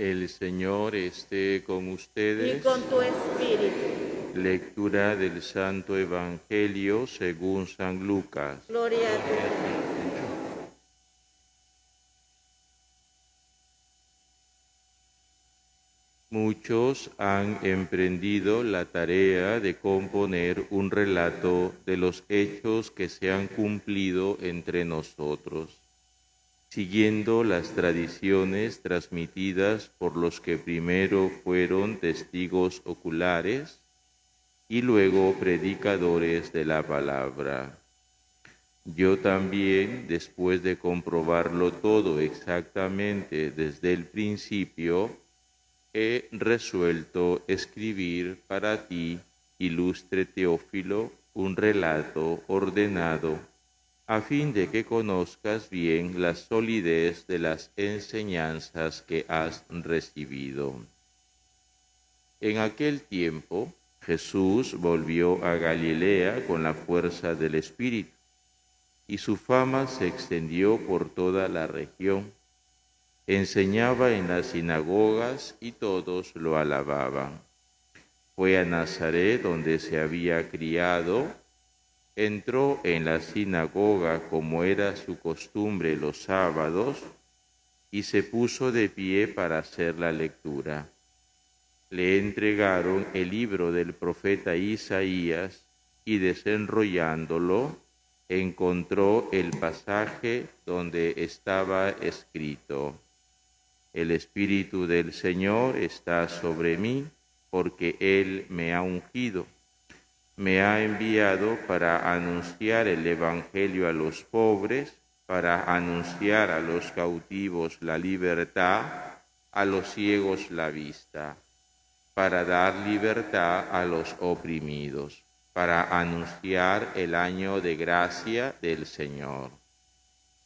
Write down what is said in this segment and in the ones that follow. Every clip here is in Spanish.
El Señor esté con y ustedes. con tu espíritu. Lectura del Santo Evangelio según San Lucas. Gloria a ti. Muchos han emprendido la tarea de componer un relato de los hechos que se han cumplido entre nosotros, siguiendo las tradiciones transmitidas por los que primero fueron testigos oculares y luego predicadores de la palabra. Yo también, después de comprobarlo todo exactamente desde el principio, he resuelto escribir para ti, ilustre Teófilo, un relato ordenado, a fin de que conozcas bien la solidez de las enseñanzas que has recibido. En aquel tiempo, Jesús volvió a Galilea con la fuerza del Espíritu, y su fama se extendió por toda la región. Enseñaba en las sinagogas y todos lo alababan. Fue a Nazaret, donde se había criado. Entró en la sinagoga, como era su costumbre los sábados, y se puso de pie para hacer la lectura. Le entregaron el libro del profeta Isaías, y desenrollándolo, encontró el pasaje donde estaba escrito: El Espíritu del Señor está sobre mí, porque Él me ha ungido. Me ha enviado para anunciar el Evangelio a los pobres, para anunciar a los cautivos la libertad, a los ciegos la vista, para dar libertad a los oprimidos, para anunciar el año de gracia del Señor.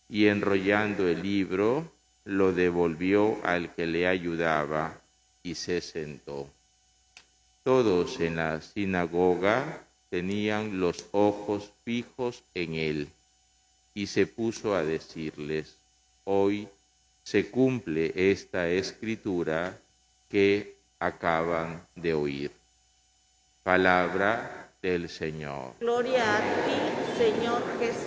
Y enrollando el libro, lo devolvió al que le ayudaba y se sentó. Todos en la sinagoga tenían los ojos fijos en él, y se puso a decirles: Hoy se cumple esta escritura que acaban de oír. Palabra del Señor. Gloria a ti, Señor Jesús.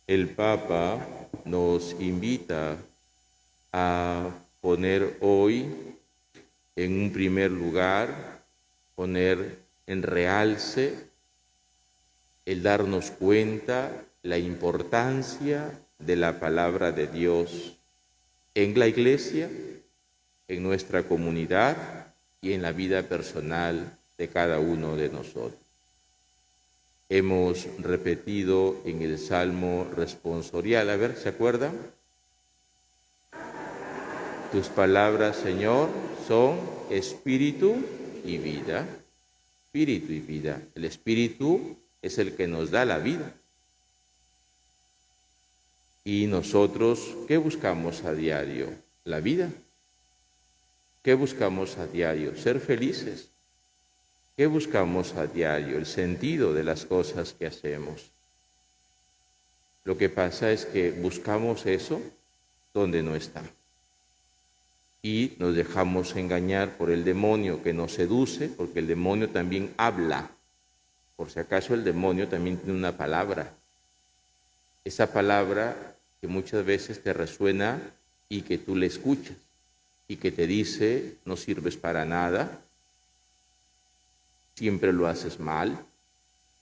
El Papa nos invita a poner hoy en un primer lugar, poner en realce el darnos cuenta la importancia de la palabra de Dios en la Iglesia, en nuestra comunidad y en la vida personal de cada uno de nosotros. Hemos repetido en el Salmo responsorial, a ver, ¿se acuerdan? Tus palabras, Señor, son espíritu y vida. Espíritu y vida. El espíritu es el que nos da la vida. Y nosotros, ¿qué buscamos a diario? La vida. ¿Qué buscamos a diario? Ser felices. ¿Qué buscamos a diario? El sentido de las cosas que hacemos. Lo que pasa es que buscamos eso donde no está. Y nos dejamos engañar por el demonio que nos seduce, porque el demonio también habla. Por si acaso, el demonio también tiene una palabra. Esa palabra que muchas veces te resuena y que tú le escuchas y que te dice: no sirves para nada, siempre lo haces mal,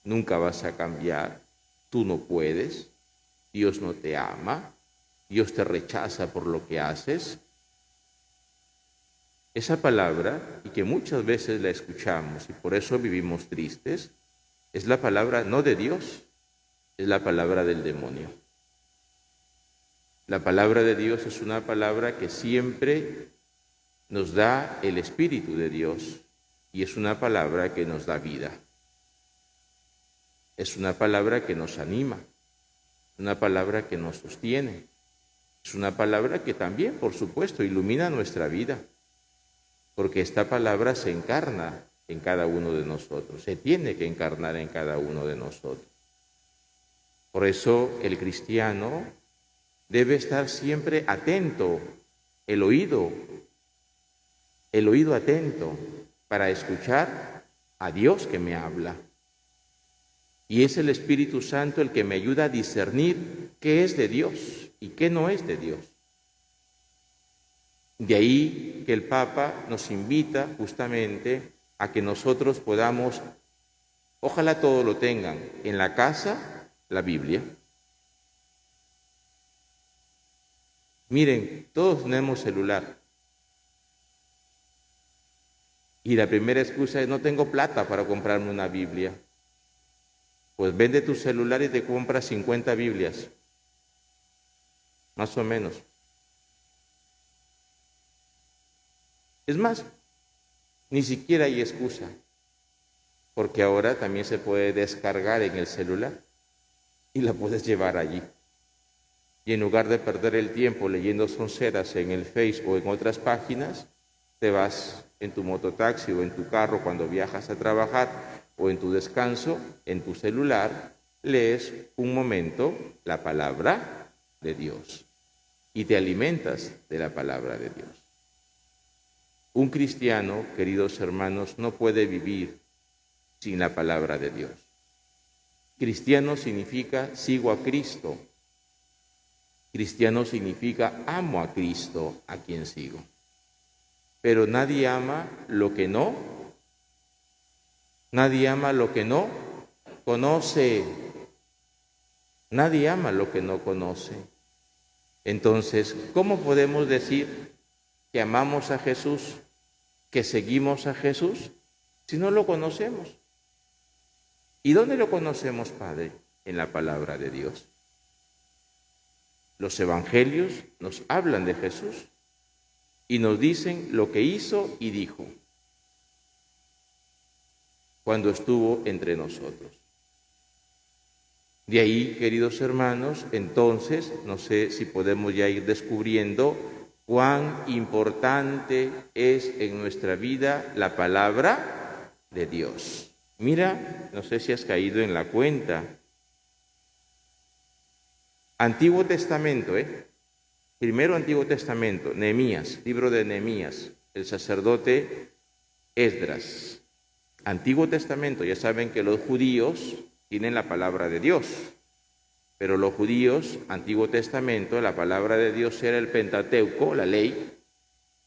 nunca vas a cambiar, tú no puedes, Dios no te ama, Dios te rechaza por lo que haces. Esa palabra, y que muchas veces la escuchamos y por eso vivimos tristes, es la palabra no de Dios, es la palabra del demonio. La palabra de Dios es una palabra que siempre nos da el Espíritu de Dios y es una palabra que nos da vida. Es una palabra que nos anima, una palabra que nos sostiene. Es una palabra que también, por supuesto, ilumina nuestra vida. porque esta palabra se encarna en cada uno de nosotros, se tiene que encarnar en cada uno de nosotros. Por eso el cristiano debe estar siempre atento, el oído atento para escuchar a Dios que me habla. Y es el Espíritu Santo el que me ayuda a discernir qué es de Dios y qué no es de Dios. De ahí que el Papa nos invita justamente a que nosotros podamos, ojalá todos lo tengan, en la casa, la Biblia. Miren, todos tenemos celular. Y la primera excusa es, no tengo plata para comprarme una Biblia. Pues vende tu celular y te compras 50 Biblias, más o menos. Es más, ni siquiera hay excusa, porque ahora también se puede descargar en el celular y la puedes llevar allí. Y en lugar de perder el tiempo leyendo sonceras en el Face o en otras páginas, te vas en tu mototaxi o en tu carro cuando viajas a trabajar o en tu descanso, en tu celular, lees un momento la palabra de Dios y te alimentas de la palabra de Dios. Un cristiano, queridos hermanos, no puede vivir sin la palabra de Dios. Cristiano significa sigo a Cristo. Cristiano significa amo a Cristo, a quien sigo. Pero nadie ama lo que no conoce. Nadie ama lo que no conoce. Entonces, ¿cómo podemos decir que amamos a Jesús, que seguimos a Jesús, si no lo conocemos? ¿Y dónde lo conocemos, Padre? En la palabra de Dios. Los evangelios nos hablan de Jesús y nos dicen lo que hizo y dijo cuando estuvo entre nosotros. De ahí, queridos hermanos, entonces, no sé si podemos ya ir descubriendo cuán importante es en nuestra vida la palabra de Dios. Mira, no sé si has caído en la cuenta. Antiguo Testamento, Primero Antiguo Testamento, Nehemías, libro de Nehemías, el sacerdote Esdras. Antiguo Testamento, ya saben que los judíos tienen la palabra de Dios, pero los judíos, Antiguo Testamento, la palabra de Dios era el Pentateuco, la ley,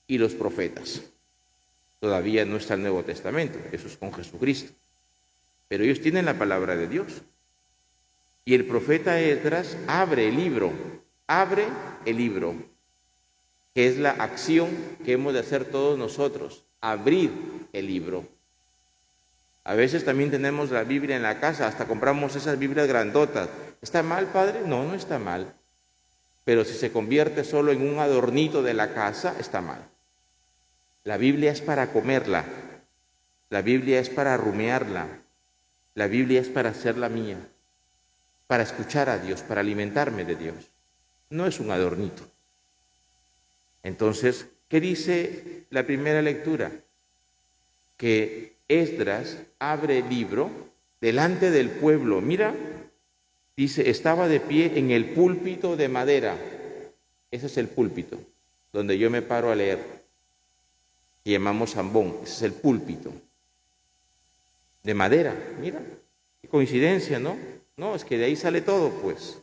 y los profetas. Todavía no está el Nuevo Testamento, eso es con Jesucristo, pero ellos tienen la palabra de Dios. Y el profeta Esdras abre el libro, que es la acción que hemos de hacer todos nosotros, abrir el libro. A veces también tenemos la Biblia en la casa, hasta compramos esas Biblias grandotas. ¿Está mal, Padre? No, no está mal. Pero si se convierte solo en un adornito de la casa, está mal. La Biblia es para comerla, la Biblia es para rumiarla, la Biblia es para hacerla mía, para escuchar a Dios, para alimentarme de Dios. No es un adornito. Entonces, ¿qué dice la primera lectura? Que Esdras abre el libro delante del pueblo. Mira, dice, estaba de pie en el púlpito de madera. Ese es el púlpito, donde yo me paro a leer, que llamamos ambón. Ese es el púlpito de madera. Mira, qué coincidencia, ¿no? No, es que de ahí sale todo, pues.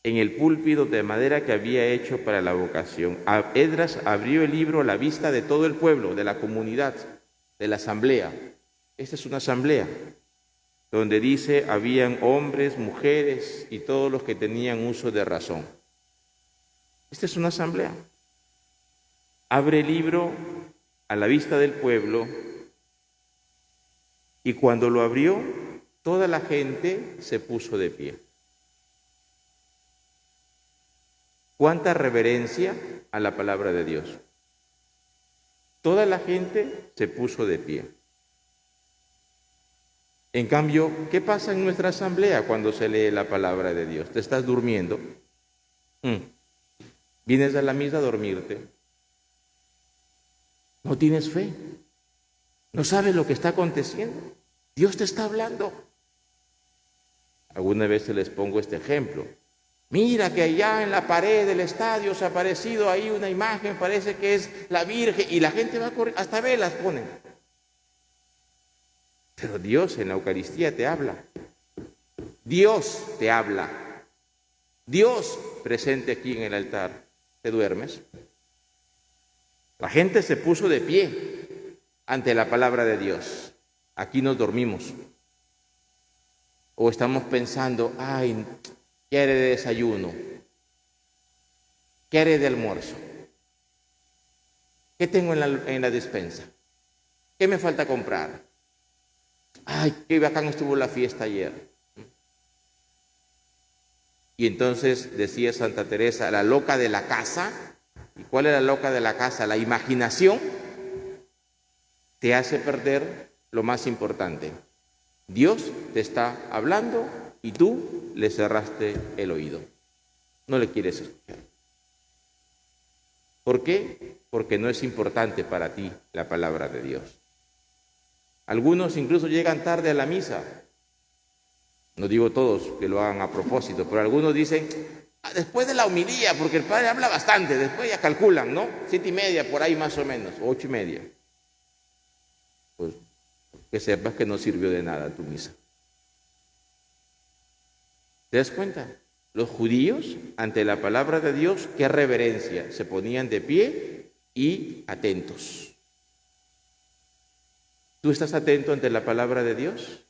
En el púlpito de madera que había hecho para la vocación. Esdras abrió el libro a la vista de todo el pueblo, de la comunidad, de la asamblea. Esta es una asamblea donde dice habían hombres, mujeres y todos los que tenían uso de razón. Esta es una asamblea. Abre el libro a la vista del pueblo y cuando lo abrió, toda la gente se puso de pie. ¿Cuánta reverencia a la palabra de Dios? Toda la gente se puso de pie. En cambio, ¿qué pasa en nuestra asamblea cuando se lee la palabra de Dios? ¿Te estás durmiendo? ¿Vienes a la misa a dormirte? No tienes fe. No sabes lo que está aconteciendo. Dios te está hablando. Alguna vez les pongo este ejemplo. Mira que allá en la pared del estadio se ha aparecido ahí una imagen, parece que es la Virgen, y la gente va a correr, hasta velas ponen. Pero Dios en la Eucaristía te habla. Dios te habla. Dios presente aquí en el altar. ¿Te duermes? La gente se puso de pie ante la palabra de Dios. Aquí nos dormimos. O estamos pensando, ay, ¿qué haré de desayuno? ¿Qué haré de almuerzo? ¿Qué tengo en la despensa? ¿Qué me falta comprar? Ay, qué bacán estuvo la fiesta ayer. Y entonces decía Santa Teresa, la loca de la casa. ¿Y cuál es la loca de la casa? La imaginación te hace perder lo más importante. Dios te está hablando y tú le cerraste el oído. No le quieres escuchar. ¿Por qué? Porque no es importante para ti la palabra de Dios. Algunos incluso llegan tarde a la misa. No digo todos que lo hagan a propósito, pero algunos dicen, después de la homilía, porque el padre habla bastante, después ya calculan, ¿no? 7:30 por ahí más o menos, 8:30. Pues que sepas que no sirvió de nada tu misa. ¿Te das cuenta? Los judíos, ante la palabra de Dios, qué reverencia, se ponían de pie y atentos. ¿Tú estás atento ante la palabra de Dios?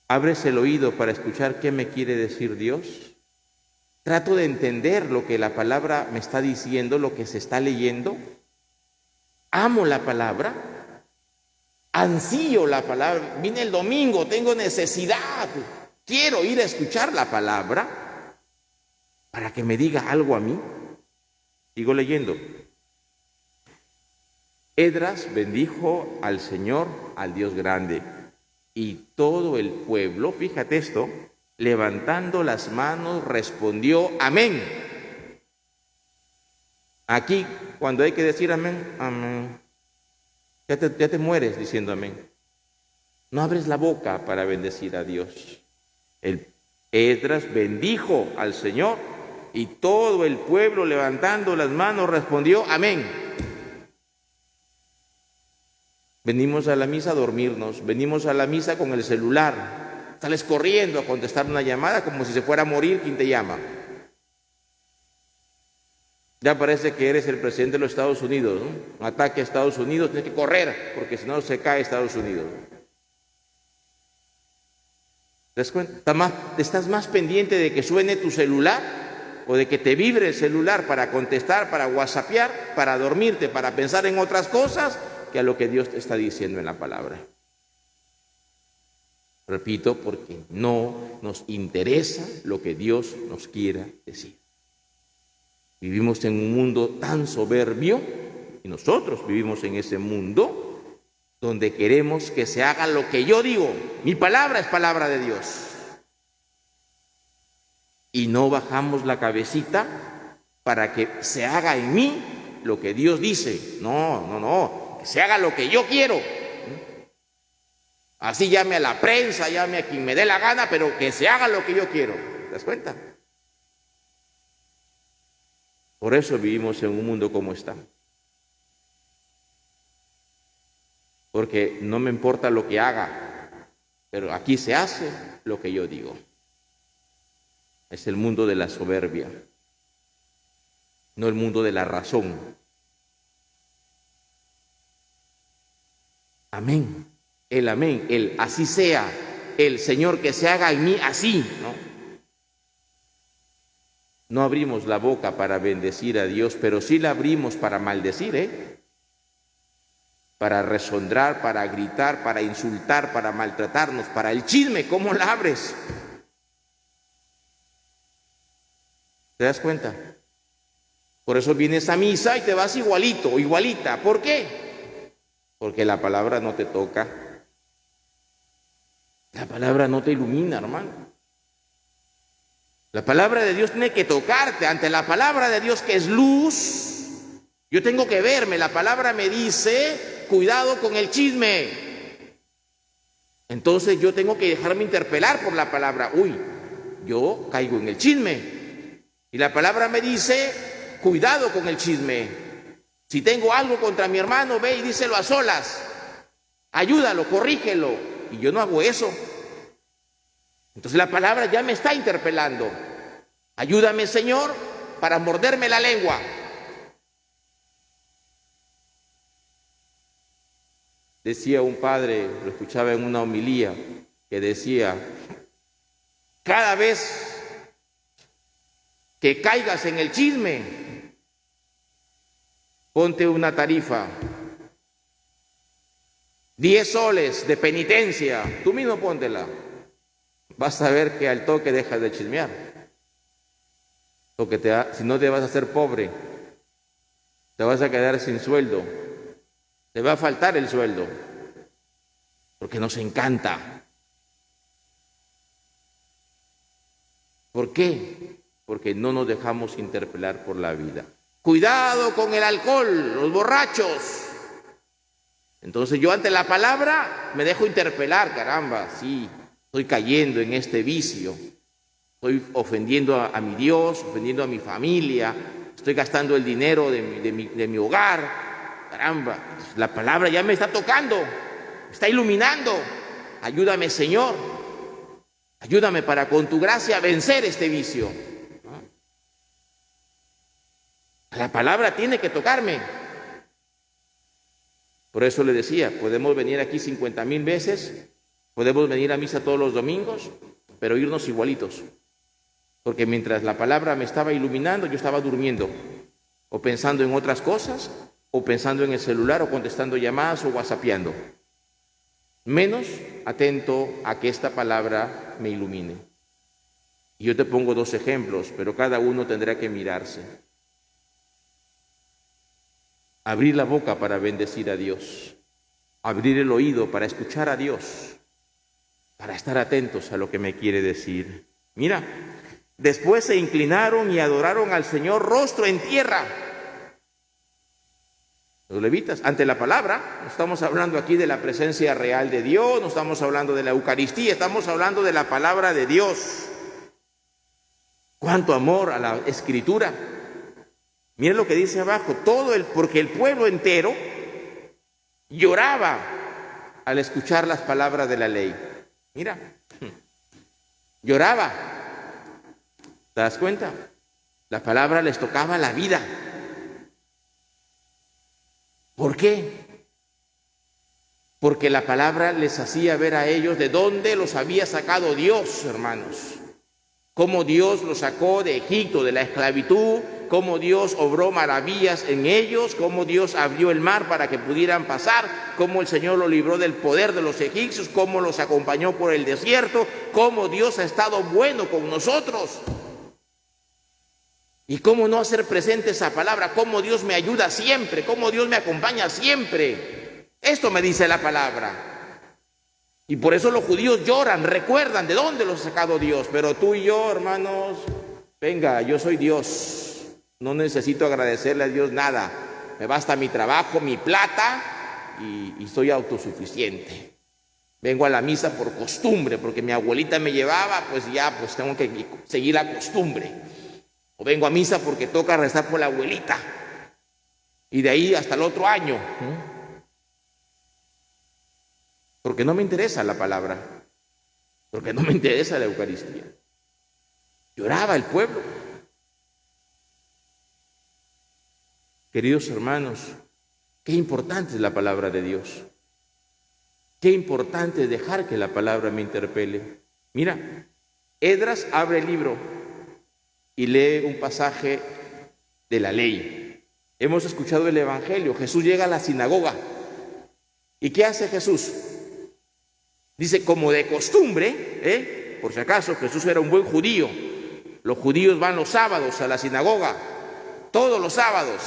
¿Abres el oído para escuchar qué me quiere decir Dios? ¿Trato de entender lo que la palabra me está diciendo, lo que se está leyendo? ¿Amo la palabra? ¿Ansío la palabra? Vine el domingo, tengo necesidad. Quiero ir a escuchar la palabra para que me diga algo a mí. Sigo leyendo. Esdras bendijo al Señor, al Dios grande, y todo el pueblo, fíjate esto, levantando las manos respondió amén. Aquí, cuando hay que decir amén, amén, ya te mueres diciendo amén. No abres la boca para bendecir a Dios. El Esdras bendijo al Señor y todo el pueblo levantando las manos respondió amén. Venimos a la misa a dormirnos, venimos a la misa con el celular, sales corriendo a contestar una llamada como si se fuera a morir quien te llama. Ya parece que eres el presidente de los Estados Unidos, ¿no? Un ataque a Estados Unidos, tienes que correr, porque si no se cae Estados Unidos. ¿Te das cuenta? ¿Estás más pendiente de que suene tu celular o de que te vibre el celular para contestar, para whatsappear, para dormirte, para pensar en otras cosas, que a lo que Dios te está diciendo en la palabra? Repito, porque no nos interesa lo que Dios nos quiera decir. Vivimos en un mundo tan soberbio, y nosotros vivimos en ese mundo donde queremos que se haga lo que yo digo. Mi palabra es palabra de Dios. Y no bajamos la cabecita para que se haga en mí lo que Dios dice. No, que se haga lo que yo quiero. Así llame a la prensa, llame a quien me dé la gana, pero que se haga lo que yo quiero. ¿Te das cuenta? Por eso vivimos en un mundo como está. Porque no me importa lo que haga, pero aquí se hace lo que yo digo. Es el mundo de la soberbia, no el mundo de la razón. Amén. El amén, el así sea, el Señor que se haga en mí así, ¿no? No abrimos la boca para bendecir a Dios, pero sí la abrimos para maldecir, para resondrar, para gritar, para insultar, para maltratarnos, para el chisme. ¿Cómo la abres? ¿Te das cuenta? Por eso vienes a misa y te vas igualito o igualita. ¿Por qué? Porque la palabra no te toca. La palabra no te ilumina, hermano. La palabra de Dios tiene que tocarte. Ante la palabra de Dios, que es luz, Yo tengo que verme. La palabra me dice, cuidado con el chisme. Entonces yo tengo que dejarme interpelar por la palabra. Uy, yo caigo en el chisme. Y la palabra me dice, cuidado con el chisme. Si tengo algo contra mi hermano, ve y díselo a solas. Ayúdalo, corrígelo. Y yo no hago eso. Entonces la palabra ya me está interpelando. Ayúdame, Señor, para morderme la lengua. Decía un padre, lo escuchaba en una homilía, que decía, cada vez que caigas en el chisme, ponte una tarifa, 10 soles de penitencia, tú mismo póntela. Vas a ver que al toque dejas de chismear. Porque si no te vas a hacer pobre, te vas a quedar sin sueldo, te va a faltar el sueldo, porque nos encanta. ¿Por qué? Porque no nos dejamos interpelar por la vida. Cuidado con el alcohol, los borrachos. Entonces yo ante la palabra me dejo interpelar, caramba, sí, estoy cayendo en este vicio, estoy ofendiendo a mi Dios, ofendiendo a mi familia, estoy gastando el dinero de mi hogar, caramba, la palabra ya me está tocando, me está iluminando. Ayúdame, Señor, ayúdame para con tu gracia vencer este vicio. La palabra tiene que tocarme. Por eso le decía, podemos venir aquí 50,000 veces, podemos venir a misa todos los domingos, pero irnos igualitos. Porque mientras la palabra me estaba iluminando, yo estaba durmiendo, o pensando en otras cosas, o pensando en el celular, o contestando llamadas, o whatsappeando. Menos atento a que esta palabra me ilumine. Y yo te pongo 2 ejemplos, pero cada uno tendrá que mirarse. Abrir la boca para bendecir a Dios, abrir el oído para escuchar a Dios, para estar atentos a lo que me quiere decir. Mira, después se inclinaron y adoraron al Señor rostro en tierra. Los levitas, ante la palabra, no estamos hablando aquí de la presencia real de Dios, no estamos hablando de la Eucaristía, estamos hablando de la palabra de Dios. Cuánto amor a la Escritura. Miren lo que dice abajo, porque el pueblo entero lloraba al escuchar las palabras de la ley. Mira, lloraba. ¿Te das cuenta? La palabra les tocaba la vida. ¿Por qué? Porque la palabra les hacía ver a ellos de dónde los había sacado Dios, hermanos. Cómo Dios los sacó de Egipto, de la esclavitud, cómo Dios obró maravillas en ellos, cómo Dios abrió el mar para que pudieran pasar, cómo el Señor los libró del poder de los egipcios, cómo los acompañó por el desierto, cómo Dios ha estado bueno con nosotros. Y cómo no hacer presente esa palabra, cómo Dios me ayuda siempre, cómo Dios me acompaña siempre. Esto me dice la palabra. Y por eso los judíos lloran, recuerdan de dónde los ha sacado Dios. Pero tú y yo, hermanos, venga, yo soy Dios. No necesito agradecerle a Dios nada. Me basta mi trabajo, mi plata y soy autosuficiente. Vengo a la misa por costumbre, porque mi abuelita me llevaba, pues tengo que seguir la costumbre. O vengo a misa porque toca rezar por la abuelita. Y de ahí hasta el otro año. Porque no me interesa la palabra, porque no me interesa la Eucaristía. Lloraba el pueblo. Queridos hermanos, qué importante es la palabra de Dios. Qué importante es dejar que la palabra me interpele. Mira, Esdras abre el libro y lee un pasaje de la ley. Hemos escuchado el Evangelio. Jesús llega a la sinagoga. ¿Y qué hace Jesús? Dice, como de costumbre, por si acaso, Jesús era un buen judío. Los judíos van los sábados a la sinagoga, todos los sábados,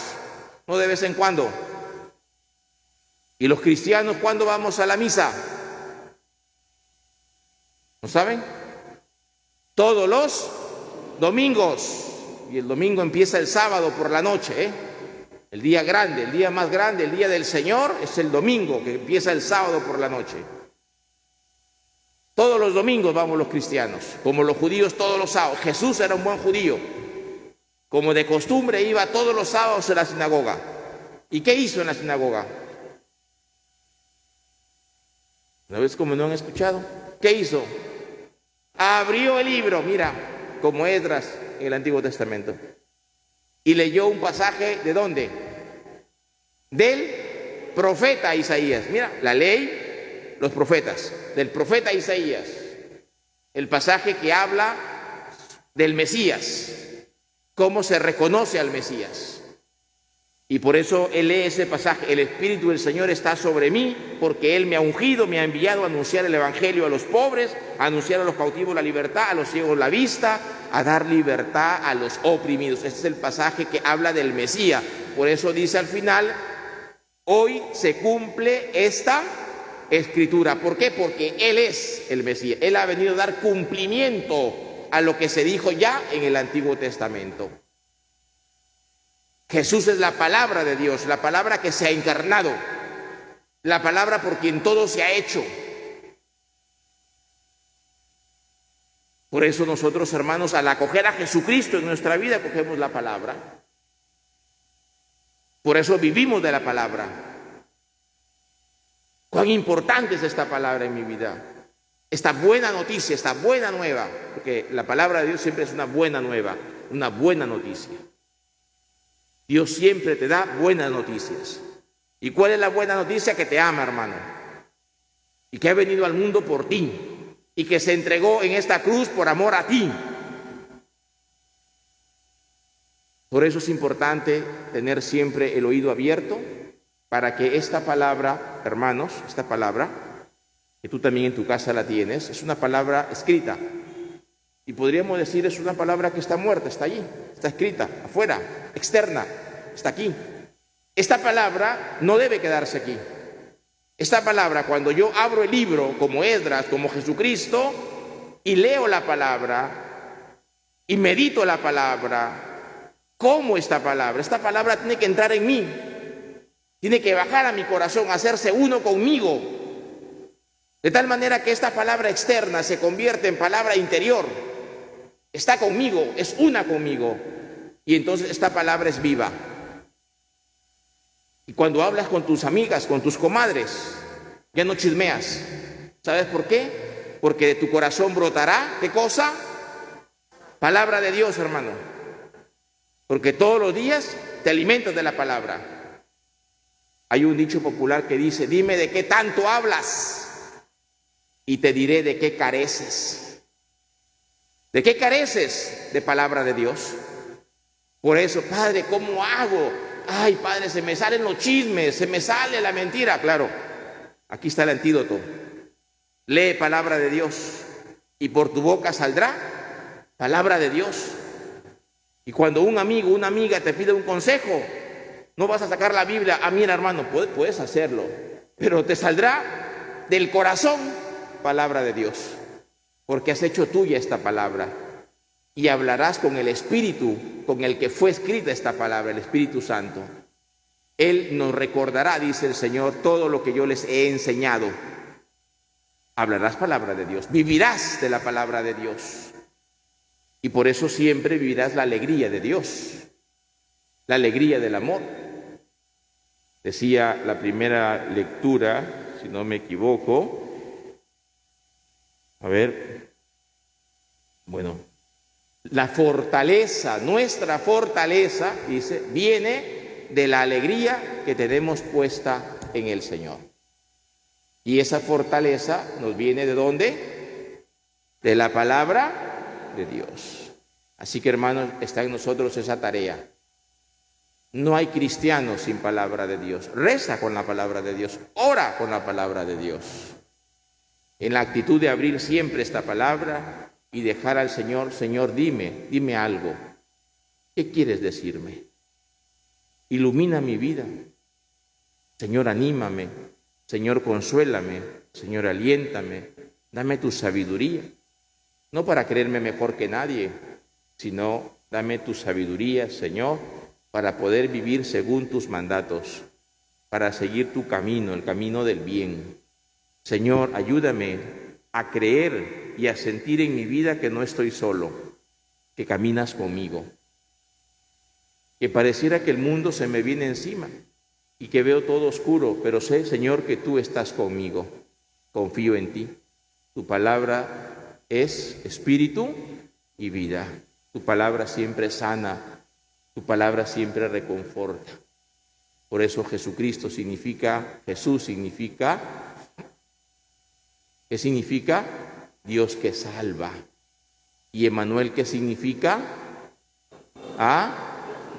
no de vez en cuando. ¿Y los cristianos cuándo vamos a la misa? ¿No saben? Todos los domingos. Y el domingo empieza el sábado por la noche, El día grande, el día más grande, el día del Señor es el domingo, que empieza el sábado por la noche. Todos los domingos vamos los cristianos, como los judíos todos los sábados. Jesús era un buen judío. Como de costumbre iba todos los sábados a la sinagoga. ¿Y qué hizo en la sinagoga? ¿Una vez como no han escuchado? ¿Qué hizo? Abrió el libro, mira, como Esdras en el Antiguo Testamento. Y leyó un pasaje, ¿de dónde? Del profeta Isaías. Mira, la ley, los profetas, del profeta Isaías. El pasaje que habla del Mesías, cómo se reconoce al Mesías. Y por eso él lee ese pasaje: el Espíritu del Señor está sobre mí, porque Él me ha ungido, me ha enviado a anunciar el Evangelio a los pobres, a anunciar a los cautivos la libertad, a los ciegos la vista, a dar libertad a los oprimidos. Este es el pasaje que habla del Mesías. Por eso dice al final: hoy se cumple esta Escritura. ¿Por qué? Porque Él es el Mesías. Él ha venido a dar cumplimiento a lo que se dijo ya en el Antiguo Testamento. Jesús es la palabra de Dios, la palabra que se ha encarnado, la palabra por quien todo se ha hecho. Por eso nosotros, hermanos, al acoger a Jesucristo en nuestra vida, cogemos la palabra. Por eso vivimos de la palabra. Cuán importante es esta palabra en mi vida. Esta buena noticia, esta buena nueva, porque la palabra de Dios siempre es una buena nueva, una buena noticia. Dios siempre te da buenas noticias. ¿Y cuál es la buena noticia? Que te ama, hermano, y que ha venido al mundo por ti, y que se entregó en esta cruz por amor a ti. Por eso es importante tener siempre el oído abierto para que esta palabra, hermanos, esta palabra, que tú también en tu casa la tienes, es una palabra escrita. Y podríamos decir, es una palabra que está muerta, está allí, está escrita, afuera, externa, está aquí. Esta palabra no debe quedarse aquí. Esta palabra, cuando yo abro el libro, como Esdras, como Jesucristo, y leo la palabra, y medito la palabra, como esta palabra tiene que entrar en mí, tiene que bajar a mi corazón, hacerse uno conmigo, de tal manera que esta palabra externa se convierte en palabra interior. Está conmigo, es una conmigo. Y entonces esta palabra es viva. Y cuando hablas con tus amigas, con tus comadres, ya no chismeas. ¿Sabes por qué? Porque de tu corazón brotará, ¿qué cosa? Palabra de Dios, hermano. Porque todos los días te alimentas de la palabra. Hay un dicho popular que dice: dime de qué tanto hablas y te diré de qué careces. ¿De qué careces? De palabra de Dios. Por eso, Padre, ¿cómo hago? Ay, Padre, se me salen los chismes, se me sale la mentira. Claro, aquí está el antídoto. Lee palabra de Dios y por tu boca saldrá palabra de Dios. Y cuando un amigo, una amiga te pide un consejo, no vas a sacar la Biblia. Ah, mira, hermano, puedes hacerlo, pero te saldrá del corazón palabra de Dios, porque has hecho tuya esta palabra y hablarás con el Espíritu con el que fue escrita esta palabra, el Espíritu Santo. Él nos recordará, dice el Señor, todo lo que yo les he enseñado. Hablarás palabra de Dios, vivirás de la palabra de Dios. Y por eso siempre vivirás la alegría de Dios, la alegría del amor. Decía la primera lectura, si no me equivoco, la fortaleza, nuestra fortaleza, dice, viene de la alegría que tenemos puesta en el Señor. Y esa fortaleza nos viene ¿de dónde? De la palabra de Dios. Así que, hermanos, está en nosotros esa tarea. No hay cristiano sin palabra de Dios. Reza con la palabra de Dios, ora con la palabra de Dios. En la actitud de abrir siempre esta palabra y dejar al Señor: Señor, dime algo. ¿Qué quieres decirme? Ilumina mi vida. Señor, anímame. Señor, consuélame. Señor, aliéntame. Dame tu sabiduría. No para creerme mejor que nadie, sino dame tu sabiduría, Señor, para poder vivir según tus mandatos, para seguir tu camino, el camino del bien. Señor, ayúdame a creer y a sentir en mi vida que no estoy solo, que caminas conmigo, que pareciera que el mundo se me viene encima y que veo todo oscuro, pero sé, Señor, que tú estás conmigo. Confío en ti. Tu palabra es espíritu y vida. Tu palabra siempre sana. Tu palabra siempre reconforta. Por eso Jesús significa, ¿qué significa? Dios que salva. Y Emmanuel, ¿qué significa?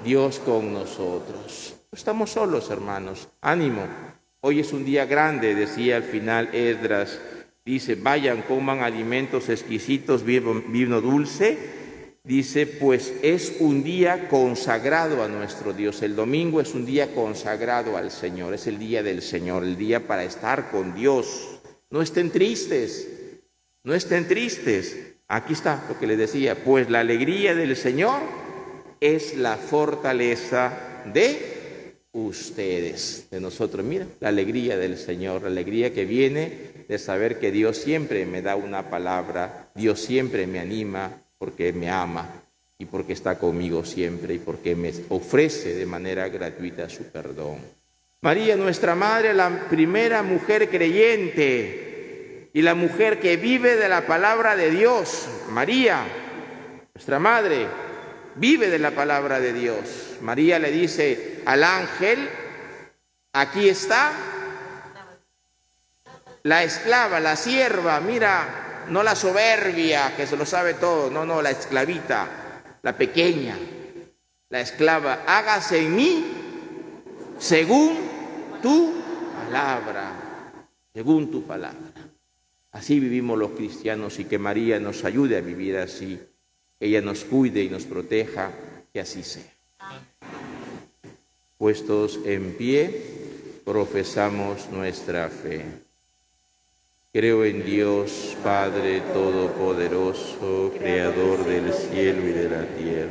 Dios con nosotros. No estamos solos, hermanos. Ánimo. Hoy es un día grande, decía al final Esdras. Dice, vayan, coman alimentos exquisitos, vino dulce. Dice, pues es un día consagrado a nuestro Dios. El domingo es un día consagrado al Señor. Es el día del Señor, el día para estar con Dios. No estén tristes, no estén tristes. Aquí está lo que les decía, pues la alegría del Señor es la fortaleza de ustedes, de nosotros. Mira, la alegría del Señor, la alegría que viene de saber que Dios siempre me da una palabra, Dios siempre me anima porque me ama y porque está conmigo siempre y porque me ofrece de manera gratuita su perdón. María, nuestra Madre, la primera mujer creyente y la mujer que vive de la palabra de Dios. María, nuestra Madre, vive de la palabra de Dios. María le dice al ángel, aquí está la esclava, la sierva, mira, no la soberbia que se lo sabe todo, no, la esclavita, la pequeña, la esclava, hágase en mí según tu palabra, según tu palabra. Así vivimos los cristianos y que María nos ayude a vivir así. Ella nos cuide y nos proteja, que así sea. Puestos en pie, profesamos nuestra fe. Creo en Dios, Padre Todopoderoso, Creador del cielo y de la tierra.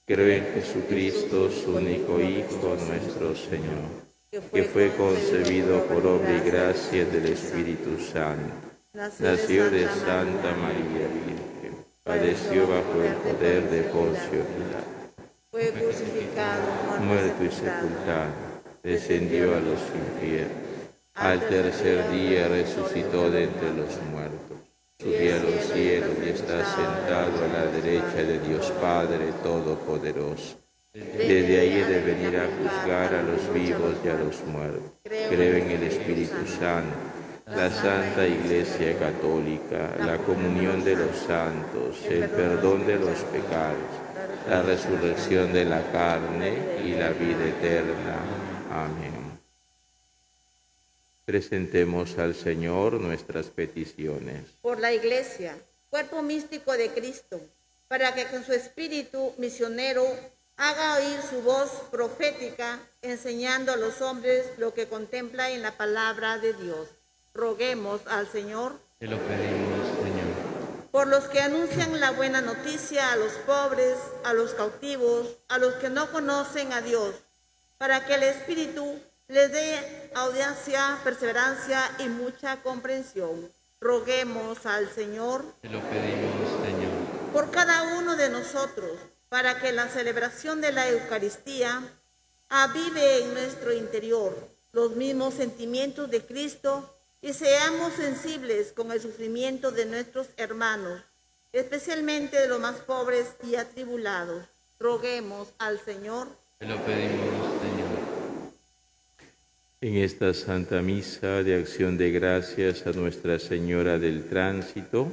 Creo en Jesucristo, su único Hijo, nuestro Señor, que fue concebido por obra y gracia del Espíritu Santo. Nació de Santa María Virgen. Padeció bajo el poder de Poncio Pilato. Fue crucificado, muerto y sepultado. Descendió a los infiernos. Al tercer día resucitó de entre los muertos. Subió a los cielos y está sentado a la derecha de Dios Padre Todopoderoso. Desde ahí he de venir a juzgar a los vivos y a los muertos. Creo en el Espíritu Santo, la Santa Iglesia Católica, la comunión de los santos, el perdón de los pecados, la resurrección de la carne y la vida eterna. Amén. Presentemos al Señor nuestras peticiones. Por la Iglesia, cuerpo místico de Cristo, para que con su espíritu misionero haga oír su voz profética, enseñando a los hombres lo que contempla en la palabra de Dios. Roguemos al Señor. Te lo pedimos, Señor. Por los que anuncian la buena noticia a los pobres, a los cautivos, a los que no conocen a Dios, para que el Espíritu les dé audiencia, perseverancia y mucha comprensión. Roguemos al Señor. Te lo pedimos, Señor. Por cada uno de nosotros, para que la celebración de la Eucaristía avive en nuestro interior los mismos sentimientos de Cristo y seamos sensibles con el sufrimiento de nuestros hermanos, especialmente de los más pobres y atribulados. Roguemos al Señor. Te lo pedimos, Señor. En esta Santa Misa de Acción de Gracias a Nuestra Señora del Tránsito,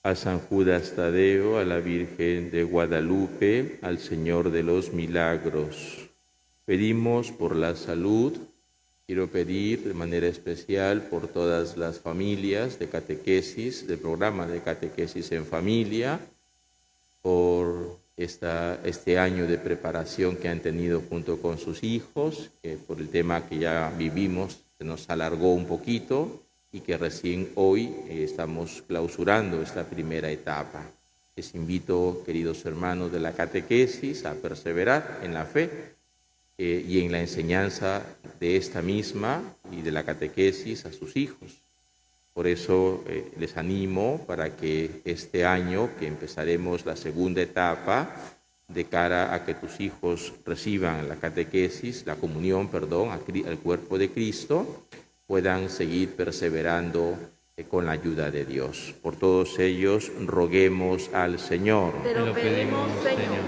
a San Judas Tadeo, a la Virgen de Guadalupe, al Señor de los Milagros. Pedimos por la salud, quiero pedir de manera especial por todas las familias de catequesis, del programa de catequesis en familia, por este año de preparación que han tenido junto con sus hijos, que por el tema que ya vivimos se nos alargó un poquito y que recién hoy estamos clausurando esta primera etapa. Les invito, queridos hermanos de la catequesis, a perseverar en la fe y en la enseñanza de esta misma y de la catequesis a sus hijos. Por eso les animo para que este año, que empezaremos la segunda etapa, de cara a que tus hijos reciban la catequesis, la comunión, perdón, al cuerpo de Cristo, puedan seguir perseverando con la ayuda de Dios. Por todos ellos, roguemos al Señor. Te lo pedimos, Señor.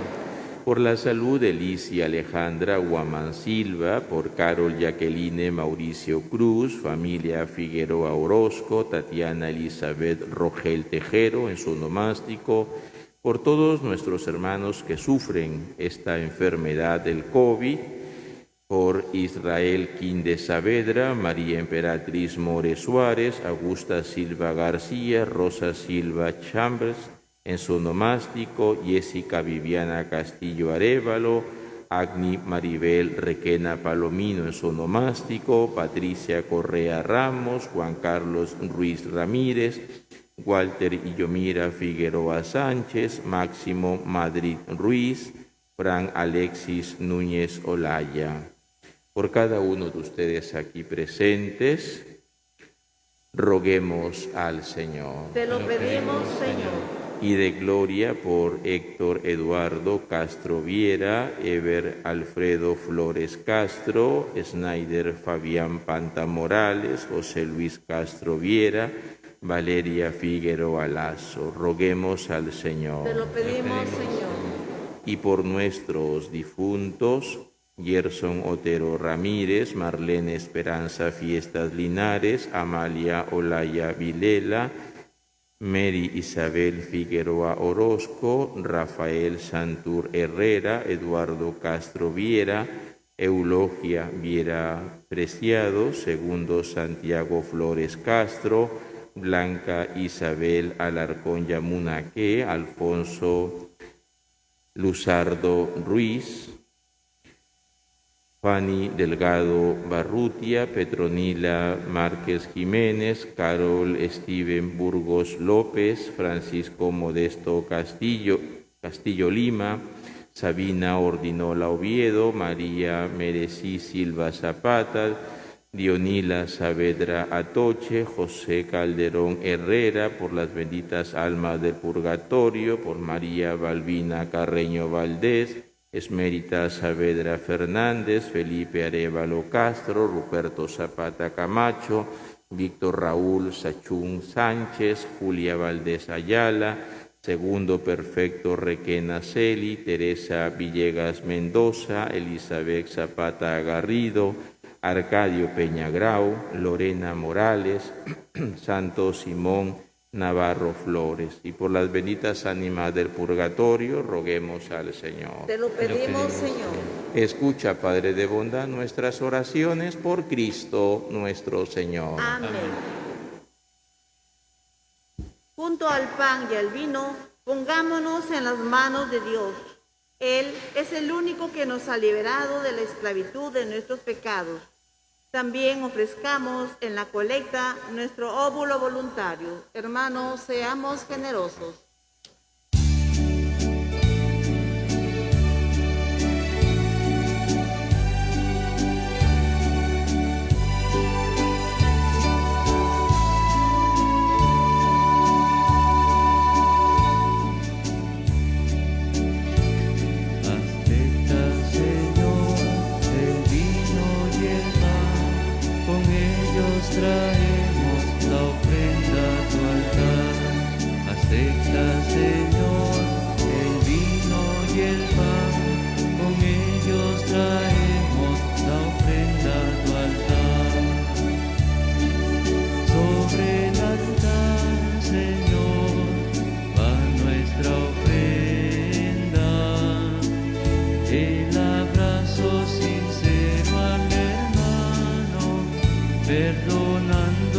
Por la salud de Liz y Alejandra Guamán Silva, por Carol Jacqueline Mauricio Cruz, familia Figueroa Orozco, Tatiana Elizabeth Rogel Tejero en su onomástico, por todos nuestros hermanos que sufren esta enfermedad del COVID, por Israel Quinde Saavedra, María Emperatriz More Suárez, Augusta Silva García, Rosa Silva Chambers, en su onomástico, Jessica Viviana Castillo Arévalo, Agni Maribel Requena Palomino en su onomástico, Patricia Correa Ramos, Juan Carlos Ruiz Ramírez, Walter Illomira Figueroa Sánchez, Máximo Madrid Ruiz, Fran Alexis Núñez Olaya. Por cada uno de ustedes aquí presentes, roguemos al Señor. Te lo pedimos, Señor. Y de gloria por Héctor Eduardo Castro Viera, Ever Alfredo Flores Castro, Snyder Fabián Panta Morales, José Luis Castro Viera, Valeria Figueroa Lazo. Roguemos al Señor. Te lo pedimos, Señor. Y por nuestros difuntos, Gerson Otero Ramírez, Marlene Esperanza Fiestas Linares, Amalia Olaya Vilela, Mary Isabel Figueroa Orozco, Rafael Santur Herrera, Eduardo Castro Viera, Eulogia Viera Preciado, Segundo Santiago Flores Castro, Blanca Isabel Alarcón Yamunaque, Alfonso Luzardo Ruiz, Fanny Delgado Barrutia, Petronila Márquez Jiménez, Carol Steven Burgos López, Francisco Modesto Castillo Lima, Sabina Ordinola Oviedo, María Merecí Silva Zapata, Dionila Saavedra Atoche, José Calderón Herrera, por las benditas almas del purgatorio, por María Balbina Carreño Valdés, Esmerita Saavedra Fernández, Felipe Arévalo Castro, Ruperto Zapata Camacho, Víctor Raúl Sachún Sánchez, Julia Valdés Ayala, Segundo Perfecto Requena Celi, Teresa Villegas Mendoza, Elizabeth Zapata Garrido, Arcadio Peñagrau, Lorena Morales, Santo Simón Navarro Flores. Y por las benditas ánimas del purgatorio, roguemos al Señor. Te lo pedimos, Señor. Escucha, Padre de bondad, nuestras oraciones por Cristo nuestro Señor. Amén. Junto al pan y al vino, pongámonos en las manos de Dios. Él es el único que nos ha liberado de la esclavitud de nuestros pecados. También ofrezcamos en la colecta nuestro óvulo voluntario. Hermanos, seamos generosos. Traemos la ofrenda a tu altar. Acepta, Señor, el vino y el pan. Con ellos traemos la ofrenda a tu altar. Sobre el altar, Señor, va nuestra ofrenda. El abrazo sincero al hermano, perdonando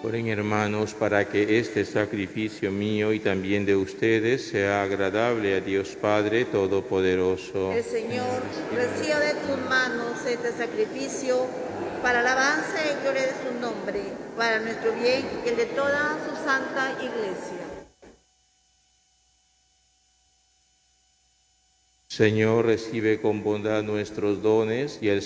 Oren, hermanos, para que este sacrificio mío y también de ustedes sea agradable a Dios Padre Todopoderoso. El Señor reciba de tus manos este sacrificio para alabanza y gloria de su nombre, para nuestro bien y el de toda su santa Iglesia. Señor, recibe con bondad nuestros dones y el